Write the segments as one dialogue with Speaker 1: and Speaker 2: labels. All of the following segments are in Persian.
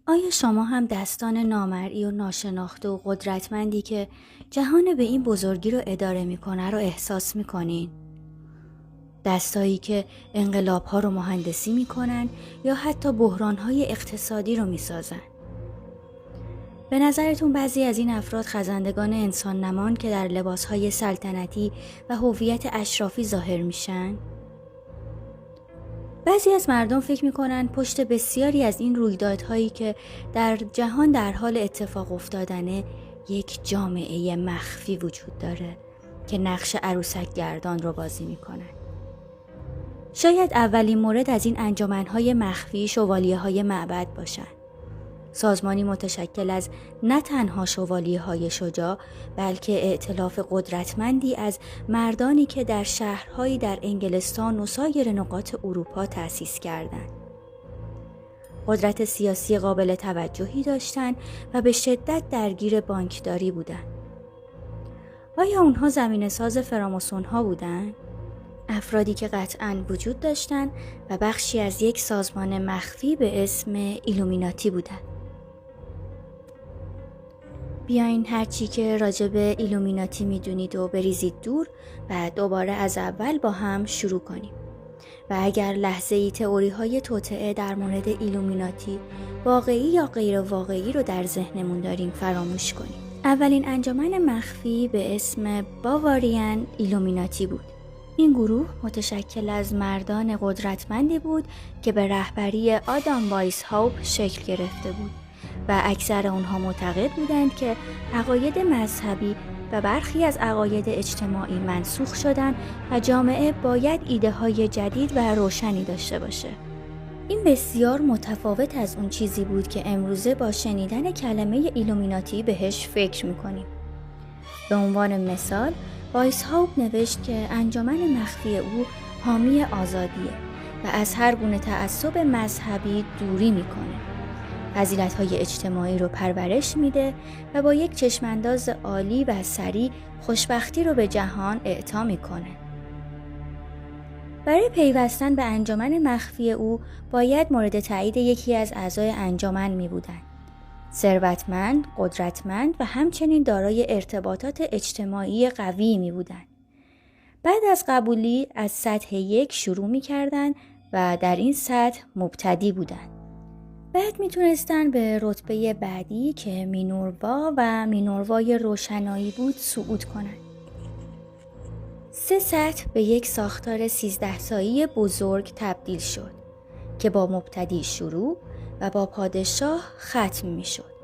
Speaker 1: آیا شما هم دستان نامرئی و ناشناخته و قدرتمندی که جهان به این بزرگی رو اداره میکنه رو احساس میکنین؟ دستایی که انقلاب‌ها رو مهندسی میکنن یا حتی بحران‌های اقتصادی رو میسازن. به نظرتون بعضی از این افراد خزندگان انسان نمان که در لباسهای سلطنتی و هویت اشرافی ظاهر میشن؟ بعضی از مردم فکر میکنن پشت بسیاری از این رویدادهایی که در جهان در حال اتفاق افتادنه یک جامعه مخفی وجود داره که نقش عروسک گردان رو بازی میکنن. شاید اولین مورد از این انجمنهای مخفی شوالیه‌های معبد باشن. سازمانی متشکل از نه تنها شوالیه‌های شجاع بلکه ائتلاف قدرتمندی از مردانی که در شهرهایی در انگلستان و سایر نقاط اروپا تأسیس کردند. قدرت سیاسی قابل توجهی داشتند و به شدت درگیر بانکداری بودند. آیا اونها زمینه ساز فراماسون‌ها بودند؟ افرادی که قطعاً وجود داشتند و بخشی از یک سازمان مخفی به اسم ایلومیناتی بودند. بیاین هرچی که راجع به ایلومیناتی میدونید و بریزید دور و دوباره از اول با هم شروع کنیم. و اگر لحظه‌ای تئوری‌های توطئه در مورد ایلومیناتی واقعی یا غیر واقعی رو در ذهنمون داریم فراموش کنیم. اولین انجمن مخفی به اسم باواریان ایلومیناتی بود. این گروه متشکل از مردان قدرتمندی بود که به رهبری آدام وایسهاوپ شکل گرفته بود و اکثر اونها معتقد بودند که عقاید مذهبی و برخی از عقاید اجتماعی منسوخ شدند و جامعه باید ایده‌های جدید و روشنی داشته باشه. این بسیار متفاوت از اون چیزی بود که امروزه با شنیدن کلمه ایلومیناتی بهش فکر می‌کنیم. به عنوان مثال، وایسهاوپ نوشت که انجمن مخفی او حامی آزادیه و از هر گونه تعصب مذهبی دوری می‌کنه. فضیلت‌های اجتماعی رو پرورش میده و با یک چشمانداز عالی و سریع خوشبختی رو به جهان اعطا میکنه. برای پیوستن به انجمن مخفی او باید مورد تایید یکی از اعضای انجمن می بودند. ثروتمند، قدرتمند و همچنین دارای ارتباطات اجتماعی قوی می بودند. بعد از قبولی از سطح 1 شروع می کردند و در این سطح مبتدی بودند. بعد میتونستن به رتبه بعدی که مینوروا و مینوروای روشنایی بود صعود کنن. 3 سطح به یک ساختار 13 تایی بزرگ تبدیل شد که با مبتدی شروع و با پادشاه ختم میشد.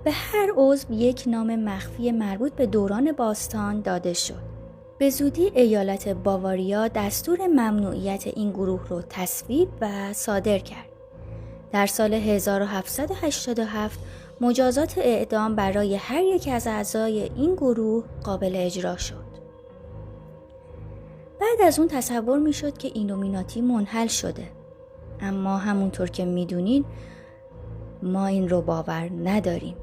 Speaker 1: به هر عضو یک نام مخفی مربوط به دوران باستان داده شد. به زودی ایالت باواریا دستور ممنوعیت این گروه رو تصویب و صادر کرد. در سال 1787 مجازات اعدام برای هر یک از اعضای این گروه قابل اجرا شد. بعد از اون تصور می شد که ایلومیناتی منحل شده. اما همونطور که می دونین ما این رو باور نداریم.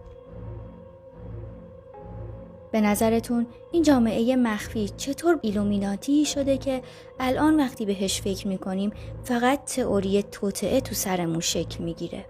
Speaker 1: به نظرتون این جامعه مخفی چطور ایلومیناتی شده که الان وقتی بهش فکر میکنیم فقط تئوری توطئه تو سرمون شکل میگیره؟